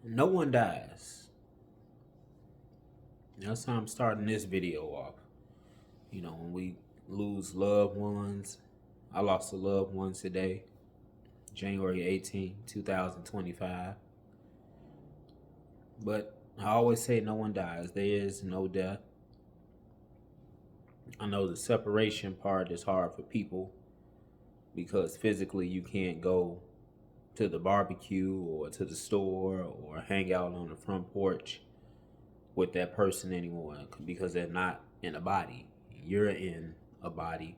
No one dies. That's how I'm starting this video off. When we lose loved ones, I lost a loved one today, January 18th, 2025. But I always say no one dies. There is no death. I know the separation part is hard for people because physically you can't go to the barbecue or to the store or hang out on the front porch with that person anymore because they're not in a body. You're in a body.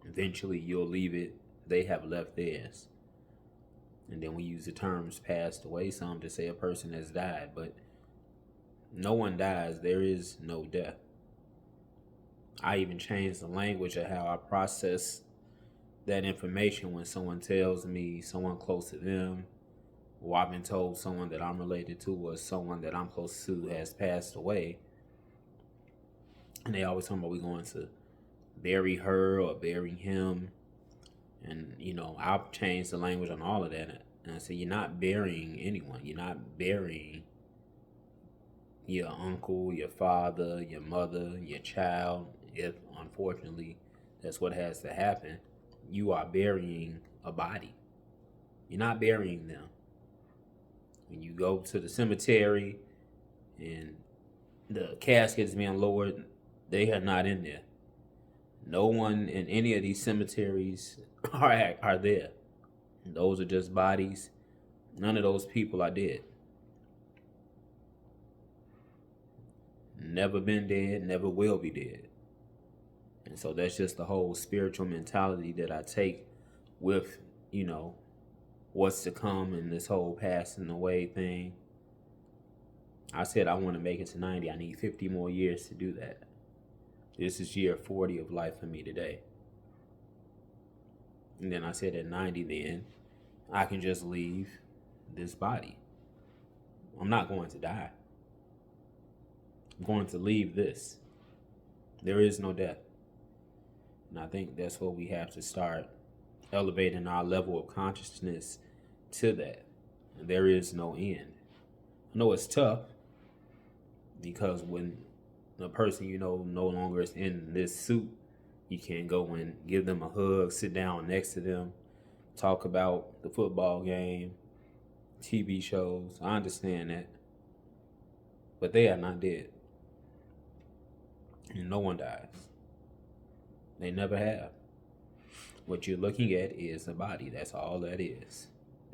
Eventually you'll leave it. They have left theirs. And then we use the terms passed away some to say a person has died, but no one dies. There is no death. I even changed the language of how I process that information when someone tells me someone close to them, or I've been told someone that I'm related to or someone that I'm close to has passed away. And they always talk about we going to bury her or bury him. And, I've changed the language on all of that. And I say, you're not burying anyone. You're not burying your uncle, your father, your mother, your child. If, unfortunately, that's what has to happen, you are burying a body. You're not burying them. When you go to the cemetery and the casket is being lowered, they are not in there. No one in any of these cemeteries are there. Those are just bodies. None of those people are dead. Never been dead, never will be dead. And so that's just the whole spiritual mentality that I take with, what's to come and this whole passing away thing. I said I want to make it to 90. I need 50 more years to do that. This is year 40 of life for me today. And then I said at 90, then I can just leave this body. I'm not going to die. I'm going to leave this. There is no death. And I think that's what we have to start elevating our level of consciousness to that. And there is no end. I know it's tough because when the person no longer is in this suit, you can't go and give them a hug, sit down next to them, talk about the football game, TV shows. I understand that. But they are not dead. And no one dies. They never have. What you're looking at is a body. That's all that is.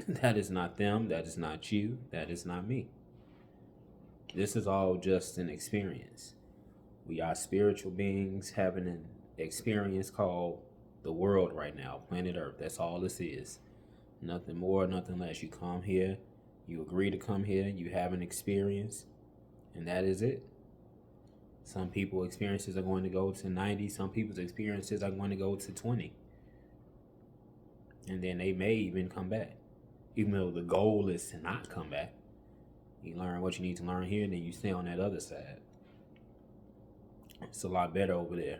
That is not them. That is not you. That is not me. This is all just an experience. We are spiritual beings having an experience called the world right now, planet Earth. That's all this is. Nothing more, nothing less. You come here, you agree to come here, you have an experience, and that is it. Some people's experiences are going to go to 90. Some people's experiences are going to go to 20. And then they may even come back. Even though the goal is to not come back. You learn what you need to learn here, and then you stay on that other side. It's a lot better over there.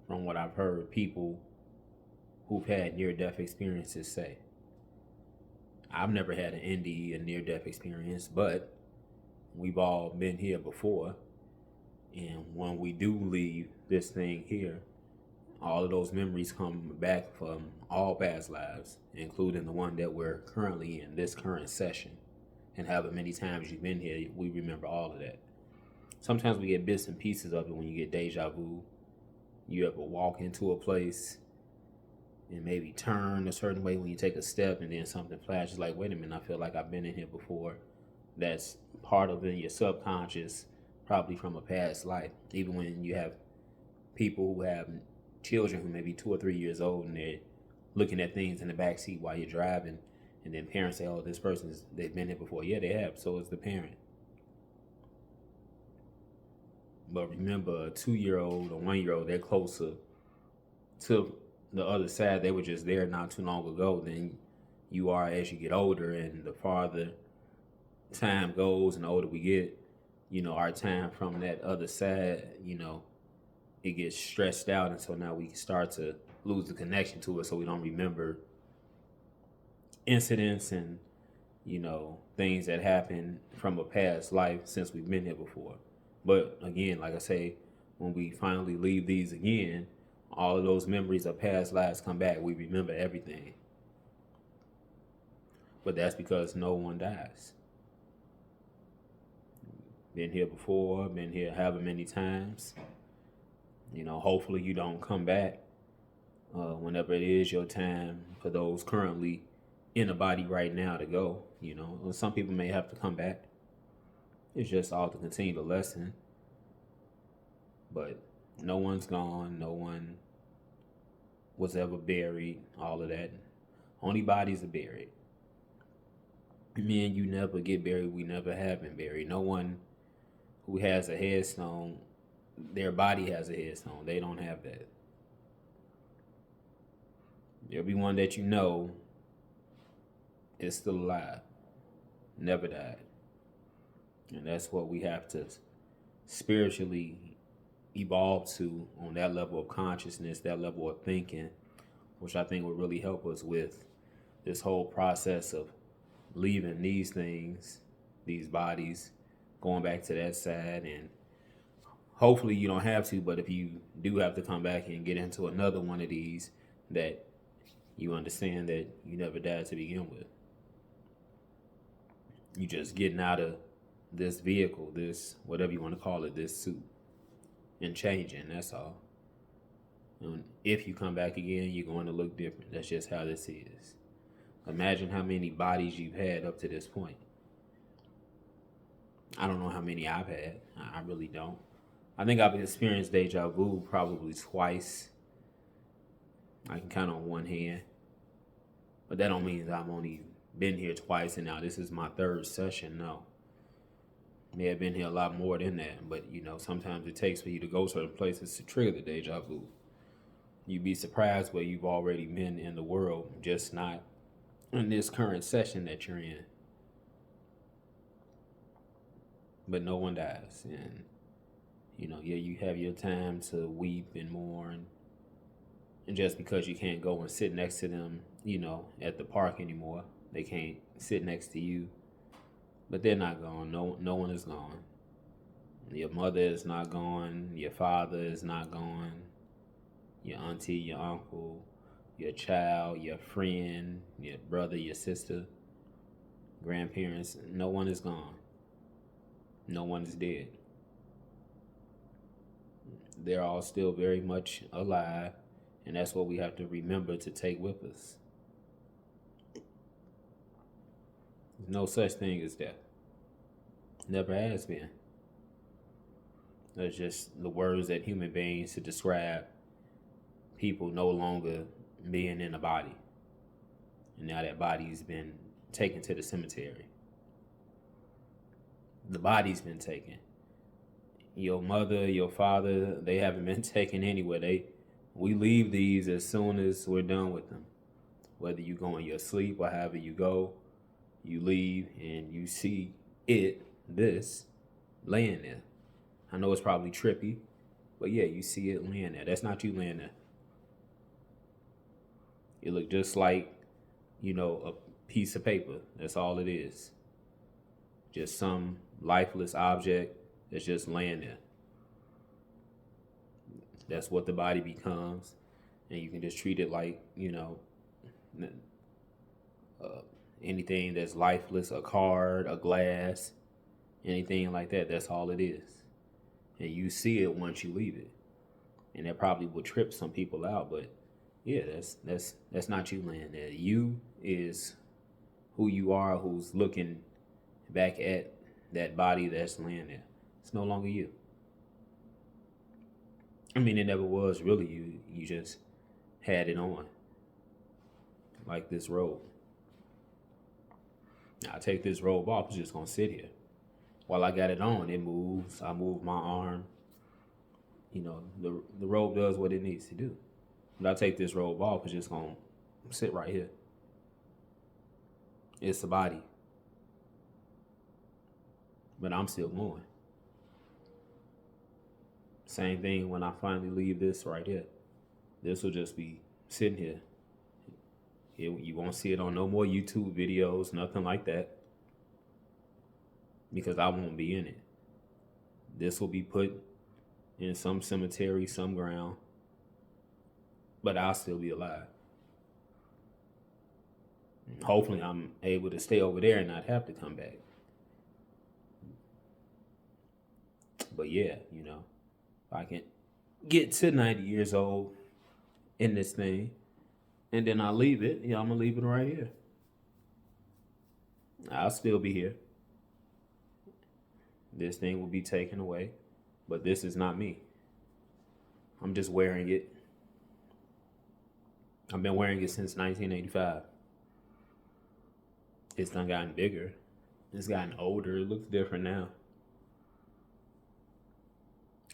From what I've heard people who've had near-death experiences say. I've never had an NDE, a near-death experience, but we've all been here before. And when we do leave this thing here, all of those memories come back from all past lives, including the one that we're currently in, this current session. And however many times you've been here, we remember all of that. Sometimes we get bits and pieces of it when you get deja vu. You ever walk into a place and maybe turn a certain way when you take a step and then something flashes like, wait a minute, I feel like I've been in here before. That's part of in your subconscious, probably from a past life. Even when you have people who have children who may be 2 or 3 years old and they're looking at things in the back seat while you're driving, and then parents say, oh, this person's, they've been here before. Yeah, they have. So is the parent. But remember, a 2-year-old or 1-year-old, they're closer to the other side. They were just there not too long ago than you are as you get older. And the farther time goes and the older we get, our time from that other side, it gets stressed out. And so now we can start to lose the connection to it, so we don't remember incidents and things that happened from a past life since we've been here before. But again, like I say, when we finally leave these again, all of those memories of past lives come back. We remember everything. But that's because no one dies. Been here before, been here however many times. Hopefully you don't come back whenever it is your time for those currently in a body right now to go. Some people may have to come back. It's just all to continue the lesson. But no one's gone. No one was ever buried. All of that. Only bodies are buried. Me and you never get buried. We never have been buried. No one who has a headstone, their body has a headstone. They don't have that. Everyone that you know is still alive, never died. And that's what we have to spiritually evolve to on that level of consciousness, that level of thinking, which I think will really help us with this whole process of leaving these things, these bodies, going back to that side. And hopefully you don't have to, but if you do have to come back and get into another one of these, that you understand that you never died to begin with. You just getting out of this vehicle, this, whatever you want to call it, this suit, and changing, that's all. And if you come back again, you're going to look different. That's just how this is. Imagine how many bodies you've had up to this point. I don't know how many I've had. I really don't. I think I've experienced deja vu probably twice. I can count on one hand. But that don't mean that I've only been here twice and now this is my third session. No. May have been here a lot more than that. But, sometimes it takes for you to go certain places to trigger the deja vu. You'd be surprised where you've already been in the world, just not in this current session that you're in. But no one dies. And, you have your time to weep and mourn. And just because you can't go and sit next to them, at the park anymore, they can't sit next to you. But they're not gone. No one is gone. Your mother is not gone. Your father is not gone. Your auntie, your uncle, your child, your friend, your brother, your sister, grandparents. No one is gone. No one is dead. They're all still very much alive. And that's what we have to remember to take with us. There's no such thing as death. Never has been. That's just the words that human beings to describe people no longer being in a body. And now that body's been taken to the cemetery. The body's been taken. Your mother, your father, they haven't been taken anywhere. We leave these as soon as we're done with them. Whether you go in your sleep or however you go, you leave and you see this, laying there. I know it's probably trippy, but yeah, you see it laying there. That's not you laying there. It look just like, a piece of paper. That's all it is. Just some lifeless object that's just laying there. That's what the body becomes. And you can just treat it like, anything that's lifeless, a card, a glass, anything like that. That's all it is. And you see it once you leave it. And that probably will trip some people out, but yeah, that's not you laying there. You is who you are, who's looking back at that body that's laying there. It's no longer you. I mean, it never was really you. You just had it on. Like this robe. Now I take this robe off, it's just gonna sit here. While I got it on, it moves. I move my arm. The robe does what it needs to do. But I take this robe off, it's just gonna sit right here. It's the body. But I'm still going. Same thing when I finally leave this right here. This will just be sitting here. You won't see it on no more YouTube videos, nothing like that, because I won't be in it. This will be put in some cemetery, some ground, but I'll still be alive. Hopefully, I'm able to stay over there and not have to come back. But yeah, if I can get to 90 years old in this thing, and then I leave it, I'm gonna leave it right here. I'll still be here. This thing will be taken away, but this is not me. I'm just wearing it. I've been wearing it since 1985. It's done gotten bigger. It's gotten older. It looks different now.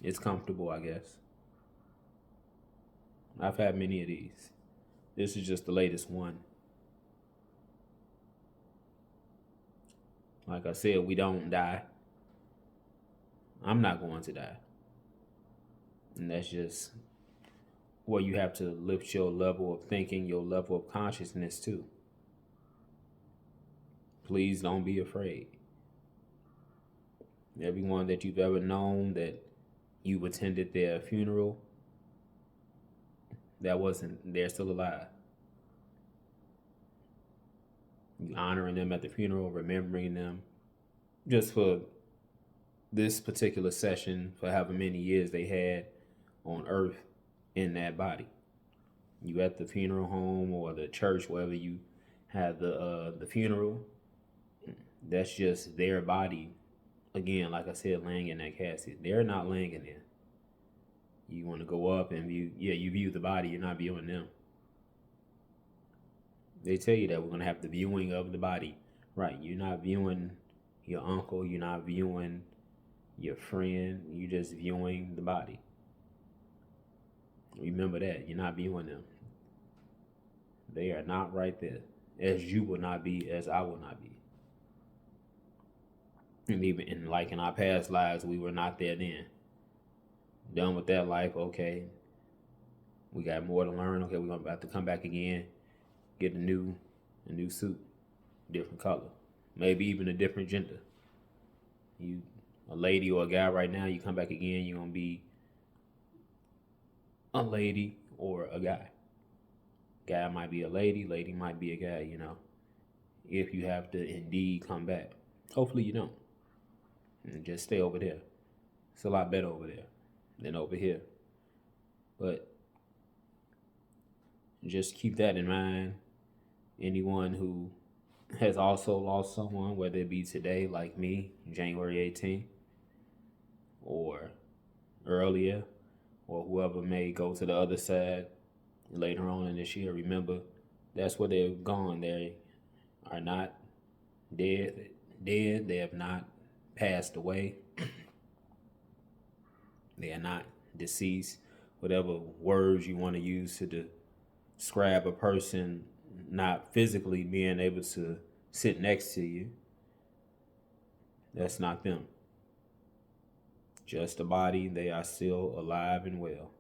It's comfortable, I guess. I've had many of these. This is just the latest one. Like I said, we don't die. I'm not going to die. And that's just where you have to lift your level of thinking, your level of consciousness too. Please don't be afraid. Everyone that you've ever known that you attended their funeral, they're still alive. You honoring them at the funeral, remembering them, just for this particular session, for however many years they had on earth in that body. You at the funeral home or the church, wherever you have the funeral, that's just their body. Again, like I said, laying in that casket. They're not laying in there. You want to go up and view, you view the body, you're not viewing them. They tell you that we're going to have the viewing of the body. Right, you're not viewing your uncle, you're not viewing your friend, you're just viewing the body. Remember that, you're not viewing them. They are not right there, as you will not be, as I will not be. And even in our past lives, we were not there then. Done with that life, okay. We got more to learn. Okay, we're about to come back again, get a new suit, different color, maybe even a different gender. You a lady or a guy right now, you come back again, you're gonna be a lady or a guy. Guy might be a lady might be a guy, if you have to indeed come back. Hopefully you don't. And just stay over there. It's a lot better over there than over here. But just keep that in mind. Anyone who has also lost someone, whether it be today, like me, January 18th, or earlier, or whoever may go to the other side later on in this year, remember, that's where they've gone. They are not dead. They have not passed away. They are not deceased. Whatever words you want to use to describe a person not physically being able to sit next to you, that's not them. Just a body. They are still alive and well.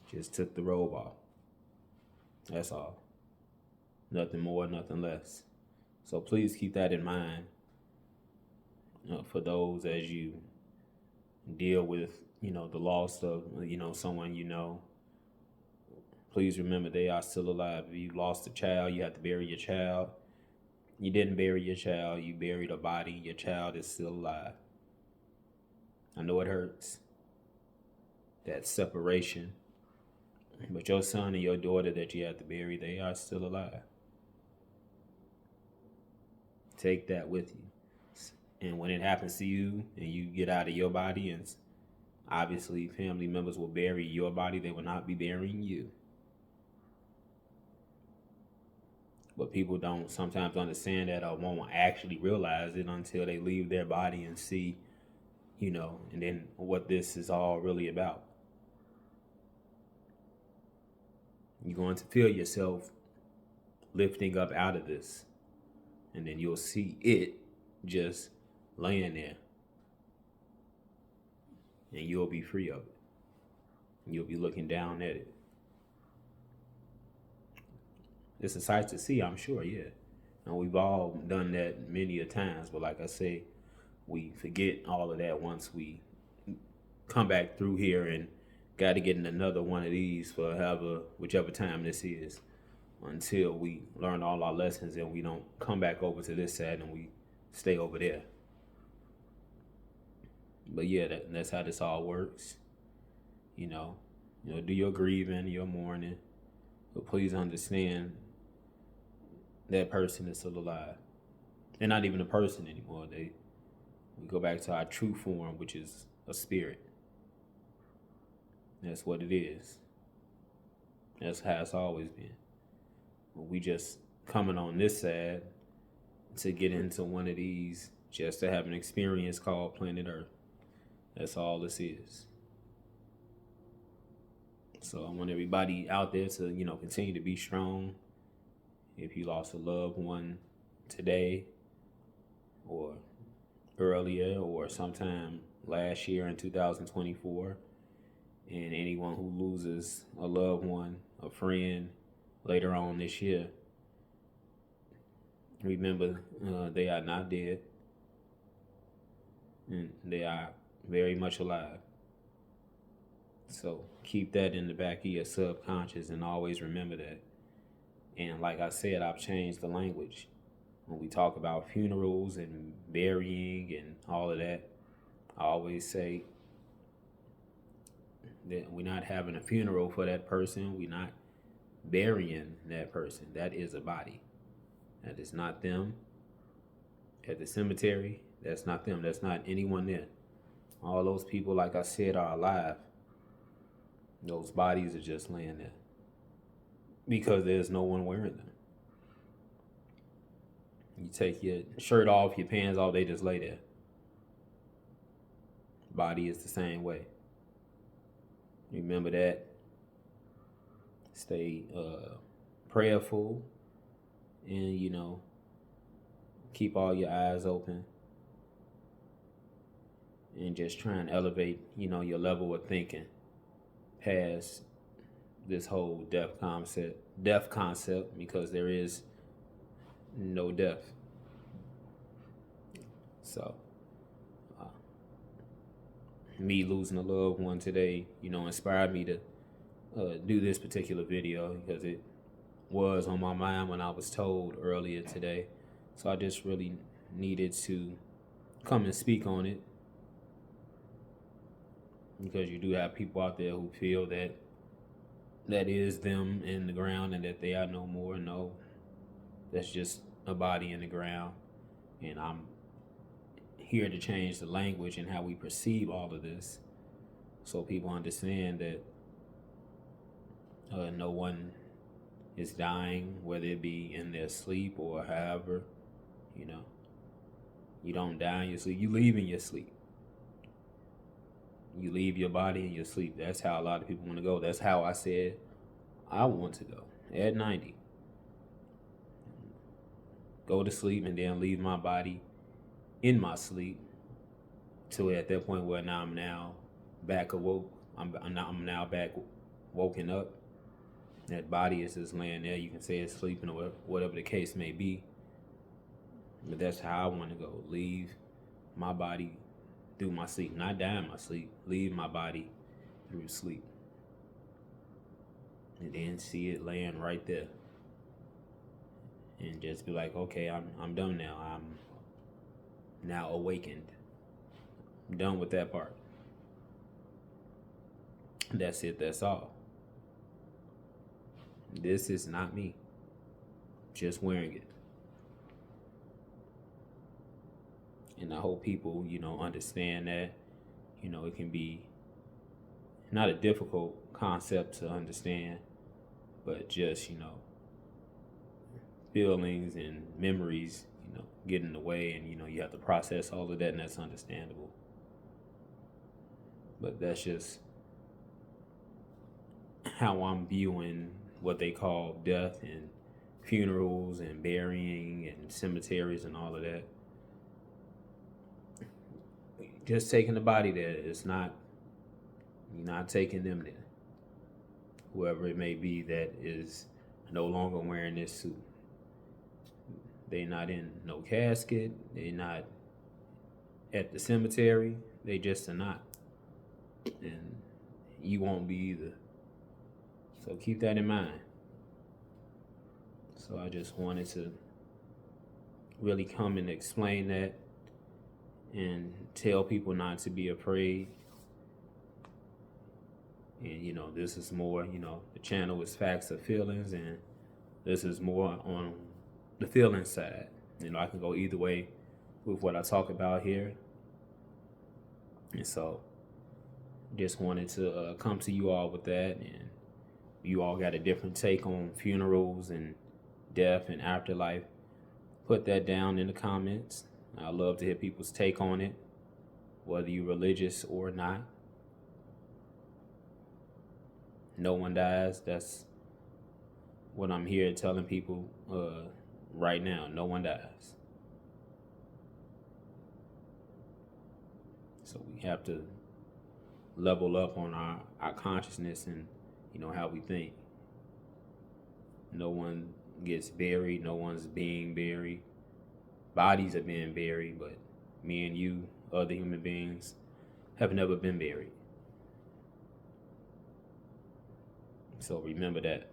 Just took the robe off. That's all. Nothing more, nothing less. So please keep that in mind for those as you deal with, the loss of, someone you know. Please remember they are still alive. If you lost a child, you have to bury your child. You didn't bury your child, you buried a body. Your child is still alive. I know it hurts, that separation. But your son and your daughter that you have to bury, they are still alive. Take that with you. And when it happens to you and you get out of your body, and obviously family members will bury your body, they will not be burying you. But people don't sometimes understand that or won't actually realize it until they leave their body and see, and then what this is all really about. You're going to feel yourself lifting up out of this, and then you'll see it just laying there, and you'll be free of it. You'll be looking down at it. it's a sight to see, I'm sure, yeah. And we've all done that many a times, but like I say, we forget all of that once we come back through here and got to get in another one of these for whichever time this is, until we learn all our lessons and we don't come back over to this side and we stay over there. But yeah, that's how this all works. You know, do your grieving, your mourning, but please understand that person is still alive. They're not even a person anymore. We go back to our true form, which is a spirit. That's what it is. That's how it's always been. We just coming on this side to get into one of these just to have an experience called planet Earth. That's all this is. So I want everybody out there to, continue to be strong. If you lost a loved one today or earlier or sometime last year in 2024, and anyone who loses a loved one, a friend, later on this year, remember they are not dead, and they are very much alive. So keep that in the back of your subconscious and always remember that. And like I said, I've changed the language. When we talk about funerals and burying and all of that, I always say that we're not having a funeral for that person. We're not burying that person. That is a body. That is not them. At the cemetery, that's not them. That's not anyone there. All those people, like I said, are alive. Those bodies are just laying there because there's no one wearing them. You take your shirt off, your pants off, they just lay there. Body is the same way. Remember that. Stay prayerful and, keep all your eyes open and just try and elevate, your level of thinking past this whole death concept, because there is no death. So me losing a loved one today, inspired me to do this particular video because it was on my mind when I was told earlier today. So I just really needed to come and speak on it, because you do have people out there who feel that is them in the ground and that they are no more. No, that's just a body in the ground. And I'm here to change the language and how we perceive all of this, so people understand that no one is dying, whether it be in their sleep or however. You don't die in your sleep. You leave in your sleep. You leave your body in your sleep. That's how a lot of people want to go. That's how I said I want to go at 90. Go to sleep and then leave my body in my sleep till at that point where I'm now back awoke. I'm now back woken up. That body is just laying there. You can say it's sleeping or whatever the case may be. But that's how I want to go. Leave my body through my sleep. Not die in my sleep. Leave my body through sleep. And then see it laying right there. And just be like, okay, I'm done now. I'm now awakened. I'm done with that part. That's it. That's all. This is not me. Just wearing it. And I hope people, understand that, it can be not a difficult concept to understand, but just, feelings and memories, get in the way, and, you have to process all of that, and that's understandable. But that's just how I'm viewing what they call death and funerals and burying and cemeteries and all of that. Just taking the body there. It's not, you're not taking them there. Whoever it may be that is no longer wearing this suit. They not in no casket. They not at the cemetery. They just are not. And you won't be either. So keep that in mind. So I just wanted to really come and explain that and tell people not to be afraid. And, this is more, the channel is Facts or Feelings, and this is more on the feeling side. I can go either way with what I talk about here. And so just wanted to come to you all with that. And you all got a different take on funerals and death and afterlife. Put that down in the comments. I love to hear people's take on it, whether you're religious or not. No one dies. That's what I'm here telling people right now. No one dies. So we have to level up on our consciousness and, how we think. No one gets buried. No one's being buried. Bodies are being buried, but me and you, other human beings, have never been buried. So remember that.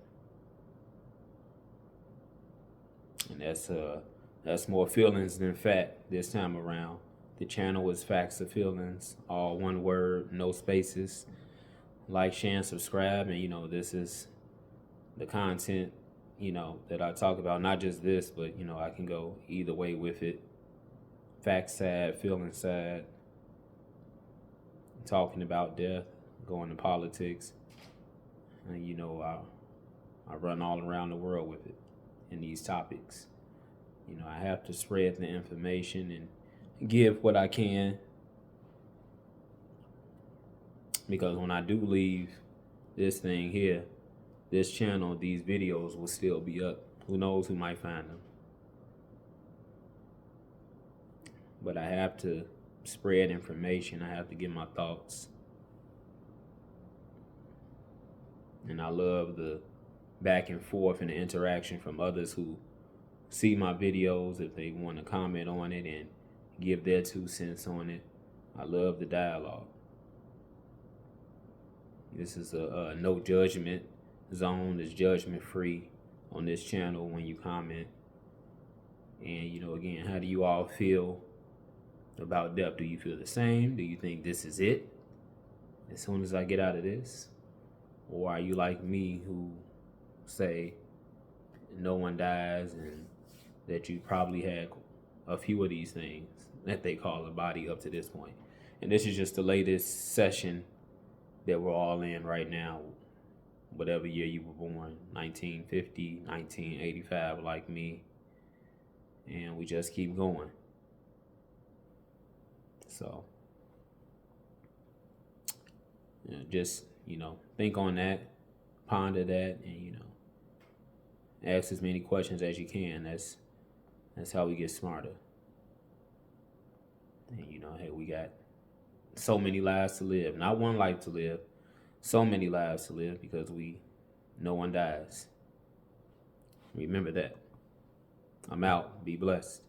And that's more feelings than fact this time around. The channel is Facts or Feelings, all one word, no spaces. Like, share, and subscribe. And this is the content that I talk about. Not just this, but I can go either way with it. Fact side, feeling side, talking about death, going to politics. And I run all around the world with it in these topics. I have to spread the information and give what I can, because when I do leave this thing here, this channel, these videos will still be up. Who knows who might find them? But I have to spread information. I have to give my thoughts. And I love the back and forth and the interaction from others who see my videos, if they want to comment on it and give their 2 cents on it. I love the dialogue. This is a no judgment zone. It's judgment free on this channel when you comment. And again, how do you all feel about death? Do you feel the same? Do you think this is it as soon as I get out of this? Or are you like me, who say no one dies and that you probably had a few of these things that they call a body up to this point? And this is just the latest session that we're all in right now. Whatever year you were born, 1950, 1985, like me. And we just keep going. So, just, think on that, ponder that, and, ask as many questions as you can. That's how we get smarter. And, hey, we got so many lives to live. Not one life to live. So many lives to live, because no one dies. Remember that. I'm out. Be blessed.